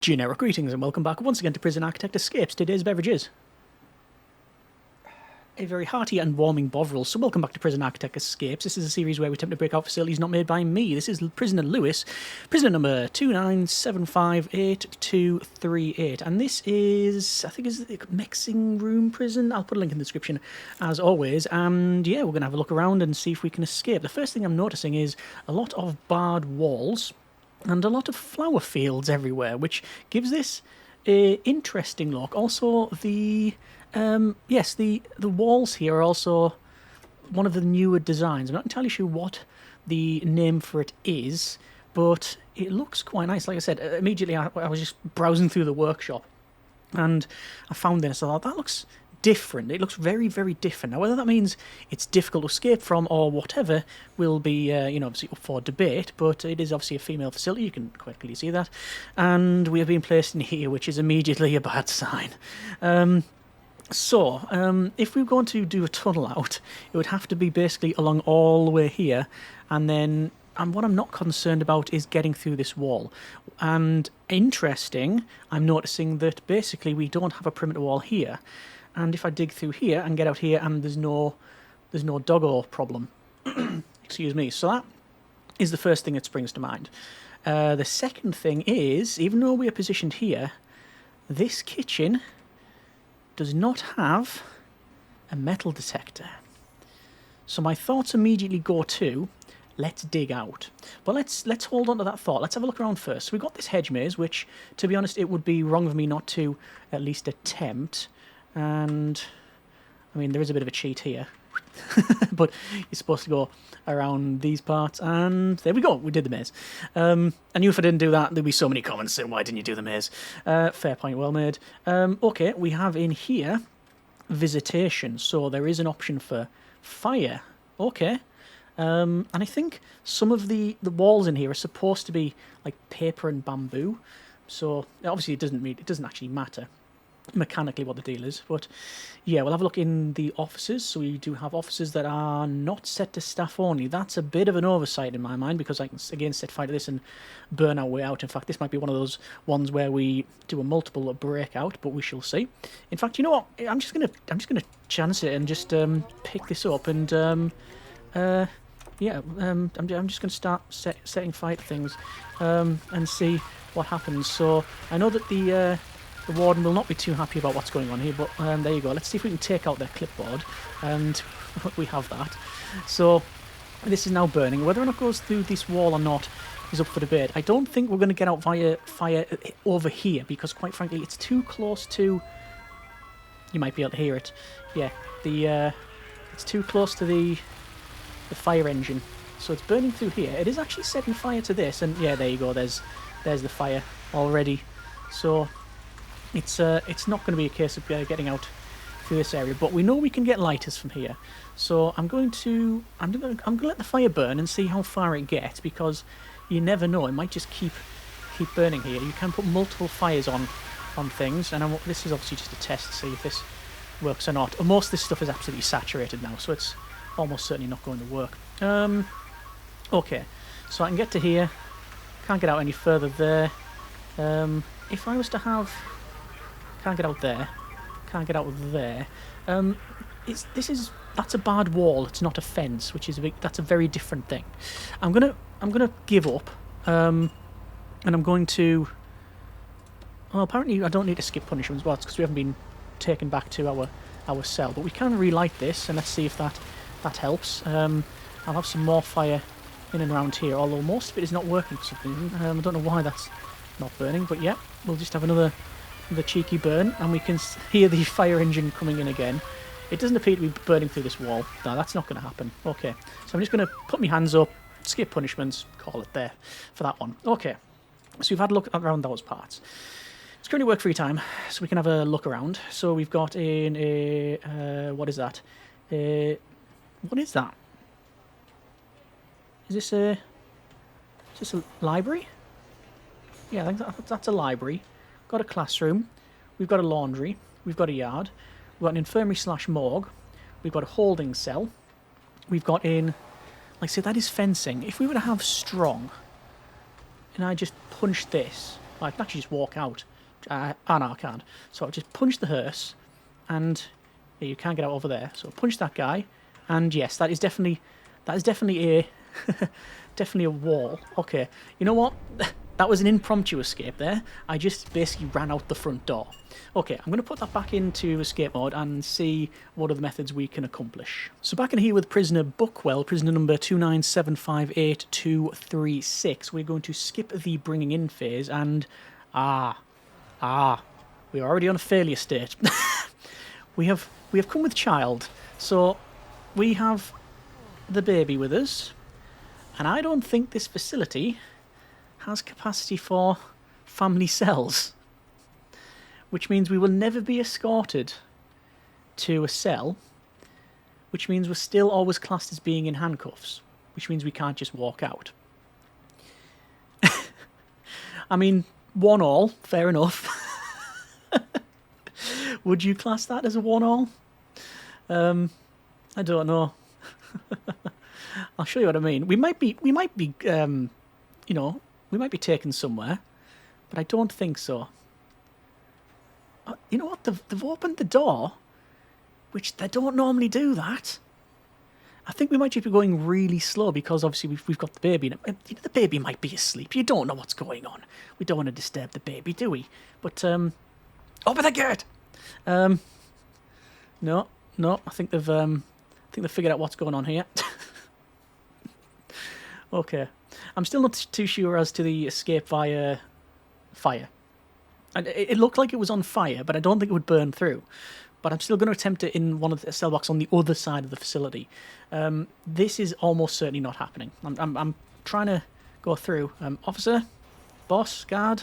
Generic greetings and welcome back once again to Prison Architect Escapes. Today's beverage is a very hearty and warming Bovril. So welcome back to Prison Architect Escapes. This is a series where we attempt to break out facilities not made by me. This is Prisoner Lewis, prisoner number 297582238. And this is, I think, is the mixing room prison. I'll put a link in the description as always. And yeah, we're going to have a look around and see if we can escape. The first thing I'm noticing is a lot of barred walls and a lot of flower fields everywhere, which gives this a interesting look. Also, the walls here are also one of the newer designs. I'm not entirely sure what the name for it is, but it looks quite nice. Like I said, immediately I was just browsing through the workshop, and I found this. I thought, that looks different. It looks very, very different. Now, whether that means it's difficult to escape from or whatever will be, obviously up for debate, but it is obviously a female facility. You can quite clearly see that. And we have been placed in here, which is immediately a bad sign. If we were going to do a tunnel out, it would have to be basically along all the way here, and what I'm not concerned about is getting through this wall. And interesting, I'm noticing that basically we don't have a perimeter wall here. And if I dig through here and get out here, and there's no doggo problem. Excuse me. So that is the first thing that springs to mind. The second thing is, even though we are positioned here, this kitchen does not have a metal detector. So my thoughts immediately go to, let's dig out. But let's hold on to that thought. Let's have a look around first. So we've got this hedge maze, which, to be honest, it would be wrong of me not to at least attempt. And, I mean, there is a bit of a cheat here. But you're supposed to go around these parts, and there we go, we did the maze. I knew if I didn't do that, there'd be so many comments saying, why didn't you do the maze? Fair point, well made. Okay, we have in here visitation, so there is an option for fire. Okay. And I think some of the walls in here are supposed to be like paper and bamboo, so obviously it doesn't actually matter mechanically what the deal is, but yeah, we'll have a look in the offices. So we do have offices that are not set to staff only. That's a bit of an oversight in my mind, because I can again set fire to this and burn our way out. In fact, this might be one of those ones where we do a multiple breakout, but we shall see. In fact, you know what, I'm just gonna chance it and just pick this up and I'm just gonna start setting fire to things and see what happens. So I know that the warden will not be too happy about what's going on here, but there you go. Let's see if we can take out their clipboard, and we have that. So this is now burning. Whether or not it goes through this wall or not is up for debate. I don't think we're going to get out via fire over here, because quite frankly it's too close to... You might be able to hear it. Yeah, it's too close to the fire engine. So it's burning through here. It is actually setting fire to this, and yeah, there you go. There's the fire already. So it's not going to be a case of getting out through this area, but we know we can get lighters from here. So I'm going to let the fire burn and see how far it gets, because you never know, it might just keep burning here. You can put multiple fires on things, and this is obviously just a test to see if this works or not. Most of this stuff is absolutely saturated now, so it's almost certainly not going to work. Okay, so I can get to here, can't get out any further there. If I was to have... Can't get out there. Can't get out there. That's a barred wall. It's not a fence, which is that's a very different thing. I'm gonna give up, and I'm going to. Well, apparently I don't need to skip punishments. Well, it's because we haven't been taken back to our cell, but we can relight this, and let's see if that helps. I'll have some more fire in and around here, although most of it is not working for some reason. I don't know why that's not burning, but yeah, we'll just have another cheeky burn, and we can hear the fire engine coming in again. It doesn't appear to be burning through this wall. No, that's not going to happen. Okay, so I'm just going to put my hands up, skip punishments, call it there for that one. Okay, so we've had a look around those parts. It's currently work free time, so we can have a look around. So we've got in a what is that? What is that? Is this a library? Yeah, I think that's a library. Got a classroom, we've got a laundry, we've got a yard, we've got an infirmary / morgue, we've got a holding cell, we've got in, like I say, that is fencing. If we were to have strong, and I just punch this, I can actually just walk out. No, I can't. So I'll just punch the hearse, and yeah, you can't get out over there. So punch that guy, and yes, that is definitely a definitely a wall. Okay, you know what? That was an impromptu escape there. I just basically ran out the front door. Okay, I'm going to put that back into escape mode and see what other methods we can accomplish. So back in here with prisoner Buckwell, prisoner number 29758-236, we're going to skip the bringing in phase and... we're already on a failure state. we have come with child. So we have the baby with us, and I don't think this facility has capacity for family cells, which means we will never be escorted to a cell, which means we're still always classed as being in handcuffs, which means we can't just walk out. I mean, 1-all, fair enough. Would you class that as a 1-all? I don't know. I'll show you what I mean. We might be, you know, we might be taken somewhere, but I don't think so. You know what? They've opened the door, which they don't normally do that. I think we might just be going really slow because obviously we've got the baby. And, you know, the baby might be asleep. You don't know what's going on. We don't want to disturb the baby, do we? But open the gate. No. I think they've figured out what's going on here. Okay. I'm still not too sure as to the escape via fire. And it looked like it was on fire, but I don't think it would burn through. But I'm still going to attempt it in one of the cell blocks on the other side of the facility. This is almost certainly not happening. I'm trying to go through. Officer? Boss? Guard?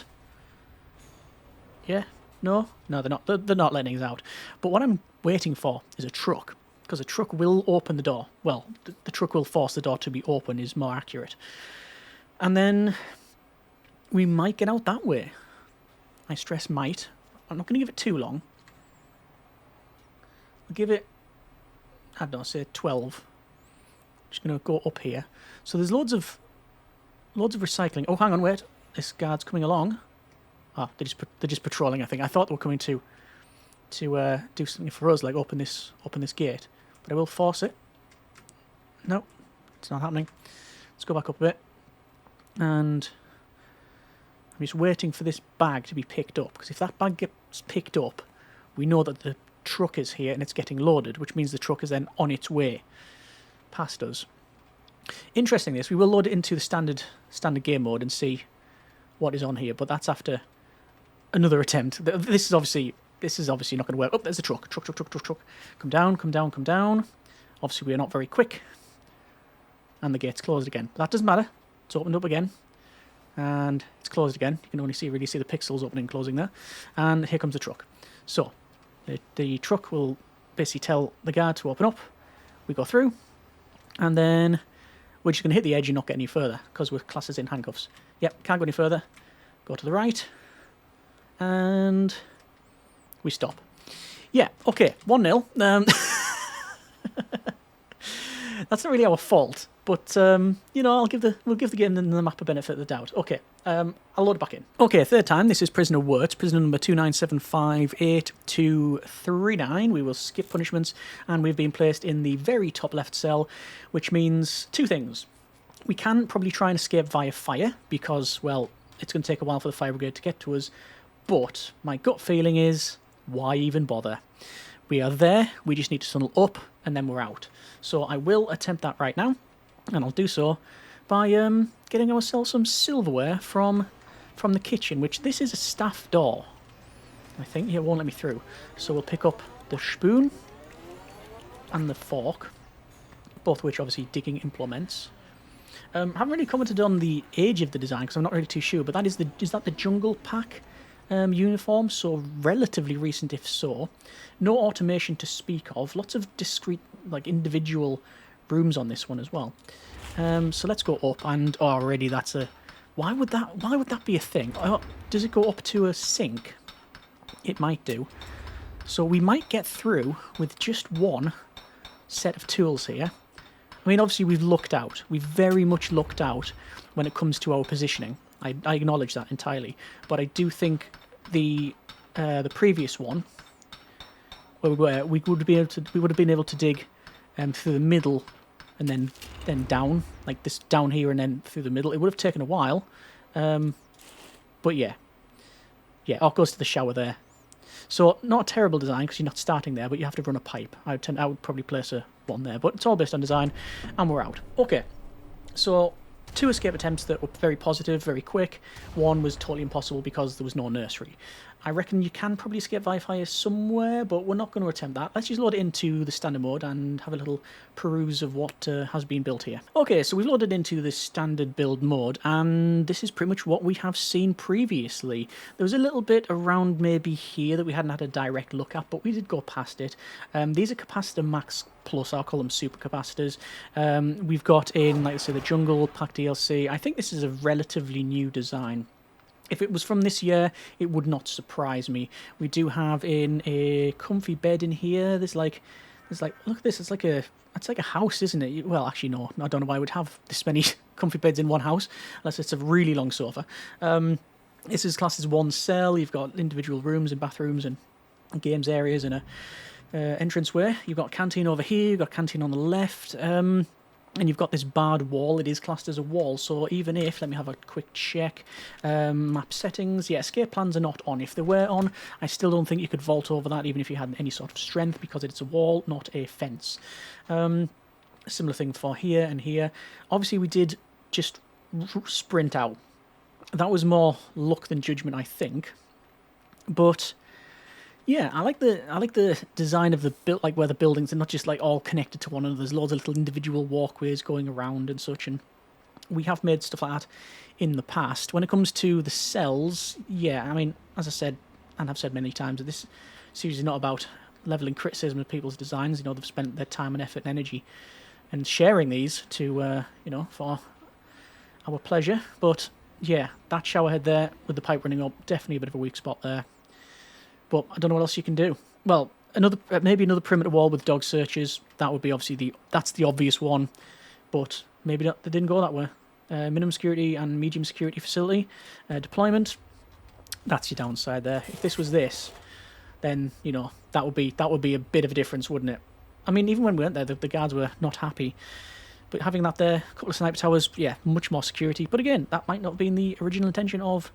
Yeah? No? No, they're not. They're not letting us out. But what I'm waiting for is a truck. Because a truck will open the door. Well, the truck will force the door to be open is more accurate. And then we might get out that way. I stress might. I'm not going to give it too long. I'll give it, I don't know, say 12. Just going to go up here. So there's loads of recycling. Oh, hang on, wait. This guard's coming along. Oh, they're just patrolling, I think. I thought they were coming to do something for us, like open this gate. But I will force it. No, it's not happening. Let's go back up a bit. And I'm just waiting for this bag to be picked up. Because if that bag gets picked up, we know that the truck is here and it's getting loaded, which means the truck is then on its way past us. Interesting this, we will load it into the standard game mode and see what is on here, but that's after another attempt. This is obviously not going to work. Oh, there's a truck. Truck. Come down. Obviously we are not very quick. And the gate's closed again. But that doesn't matter. It's opened up again. And it's closed again. You can only really see the pixels opening and closing there. And here comes the truck. So the truck will basically tell the guard to open up. We go through. And then we're just going to hit the edge and not get any further because we're classed as in handcuffs. Yep, can't go any further. Go to the right. And we stop. Yeah, okay, 1-0. That's not really our fault, but you know, we'll give the game and the map a benefit of the doubt. Okay, I'll load it back in. Okay, third time. This is prisoner Wirtz, prisoner number 29758-239. We will skip punishments, and we've been placed in the very top left cell, which means two things. We can probably try and escape via fire because, well, it's going to take a while for the fire brigade to get to us. But my gut feeling is, why even bother? We are there, we just need to tunnel up, and then we're out. So I will attempt that right now, and I'll do so by getting ourselves some silverware from the kitchen, which this is a staff door, I think. It won't let me through. So we'll pick up the spoon and the fork, both of which obviously digging implements. Haven't really commented on the age of the design because I'm not really too sure, but is that the jungle pack uniform? So relatively recent, if so. No automation to speak of. Lots of discrete, like individual rooms on this one as well. So let's go up, and already that's a. Why would that be a thing? Does it go up to a sink? It might do. So we might get through with just one set of tools here. I mean, obviously we've lucked out. We've very much lucked out when it comes to our positioning. I acknowledge that entirely. But I do think the previous one, where we would have been able to dig through the middle and then down, like this down here and then through the middle. It would have taken a while, but yeah. Oh, it goes to the shower there. So not a terrible design because you're not starting there, but you have to run a pipe. I would probably place one there, but it's all based on design, and we're out. Okay, so 2 escape attempts that were very positive, very quick. One was totally impossible because there was no nursery. I reckon you can probably escape via fire somewhere, but we're not going to attempt that. Let's just load it into the standard mode and have a little peruse of what has been built here. Okay, so we've loaded into the standard build mode, and this is pretty much what we have seen previously. There was a little bit around maybe here that we hadn't had a direct look at, but we did go past it. These are capacitor max plus, I'll call them super capacitors. We've got in, like I say, the jungle, pack DLC. I think this is a relatively new design. If it was from this year, it would not surprise me. We do have in a comfy bed in here. There's like, look at this. It's like a house, isn't it? Well, actually, no. I don't know why I would have this many comfy beds in one house, unless it's a really long sofa. This is classed as one cell. You've got individual rooms and bathrooms and games areas and a entranceway. You've got a canteen over here. You've got a canteen on the left. And you've got this barred wall. It is classed as a wall, so even if, let me have a quick check, map settings, yeah, escape plans are not on. If they were on, I still don't think you could vault over that, even if you had any sort of strength, because it's a wall, not a fence. Similar thing for here and here. Obviously, we did just sprint out. That was more luck than judgment, I think. But yeah, I like the design of the build, like where the buildings are not just like all connected to one another. There's loads of little individual walkways going around and such, and we have made stuff like that in the past. When it comes to the cells, yeah, I mean, as I said, and I've said many times, this series is not about leveling criticism of people's designs. You know, they've spent their time and effort and energy and sharing these to, for our pleasure. But yeah, that shower head there with the pipe running up, definitely a bit of a weak spot there. But I don't know what else you can do. Well, maybe another perimeter wall with dog searches. That would be obviously that's the obvious one. But maybe they didn't go that way. Minimum security and medium security facility. Deployment. That's your downside there. If this was this, then, you know, that would be a bit of a difference, wouldn't it? I mean, even when we went there, the guards were not happy. But having that there, a couple of sniper towers, yeah, much more security. But again, that might not have been the original intention of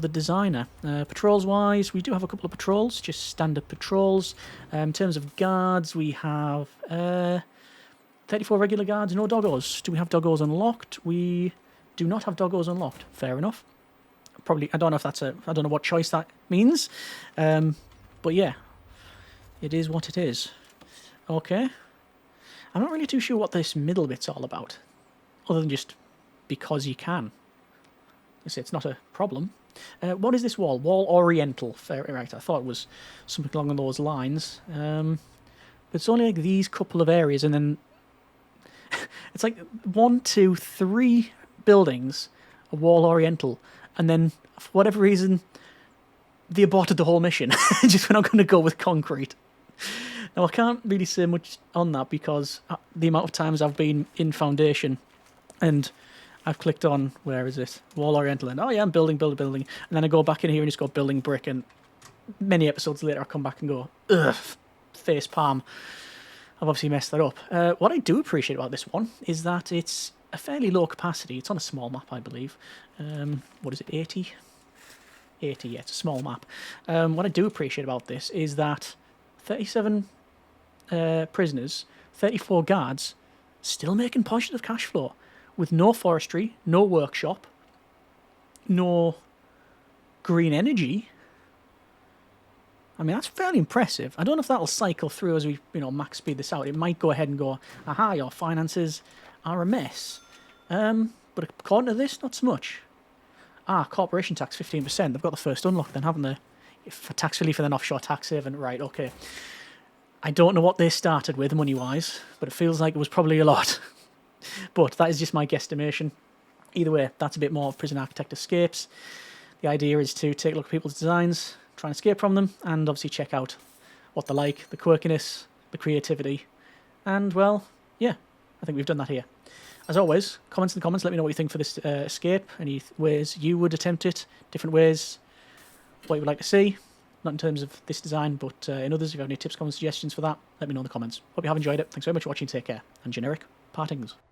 the designer. Patrols wise, we do have a couple of patrols, just standard patrols. In terms of guards, we have 34 regular guards, no doggos. Do we have doggos unlocked? We do not have doggos unlocked. Fair enough. Probably, I don't know if that's I don't know what choice that means. But yeah, it is what it is. Okay. I'm not really too sure what this middle bit's all about, other than just because you can. I say it's not a problem. What is this wall? Wall Oriental. Fair, right, I thought it was something along those lines. But it's only like these couple of areas, and then it's like 1, 2, 3 buildings, a Wall Oriental, and then for whatever reason, they aborted the whole mission. Just we're not going to go with concrete. Now, I can't really say much on that because the amount of times I've been in Foundation and I've clicked on, where is it? Wall Oriental, and oh yeah, I'm building. And then I go back in here and just go building brick, and many episodes later I come back and go, ugh, face palm. I've obviously messed that up. What I do appreciate about this one is that it's a fairly low capacity. It's on a small map, I believe. What is it, 80? 80, yeah, it's a small map. What I do appreciate about this is that 37 prisoners, 34 guards, still making positive cash flow. With no forestry, no workshop, no green energy. I mean, that's fairly impressive. I don't know if that'll cycle through as we, max speed this out. It might go ahead and go, aha, your finances are a mess. But according to this, not so much. Corporation tax, 15%. They've got the first unlock then, haven't they? For tax relief and then offshore tax haven. Right, okay. I don't know what they started with money-wise, but it feels like it was probably a lot. But that is just my guesstimation. Either way, that's a bit more of Prison Architect Escapes. The idea is to take a look at people's designs, try and escape from them, and obviously check out what they like, the quirkiness, the creativity. And, well, yeah, I think we've done that here. as always, comments in the comments. Let me know what you think for this escape. Any ways you would attempt it, different ways, what you would like to see. Not in terms of this design, but in others. If you have any tips, comments, suggestions for that, let me know in the comments. Hope you have enjoyed it. Thanks very much for watching. Take care. And generic partings.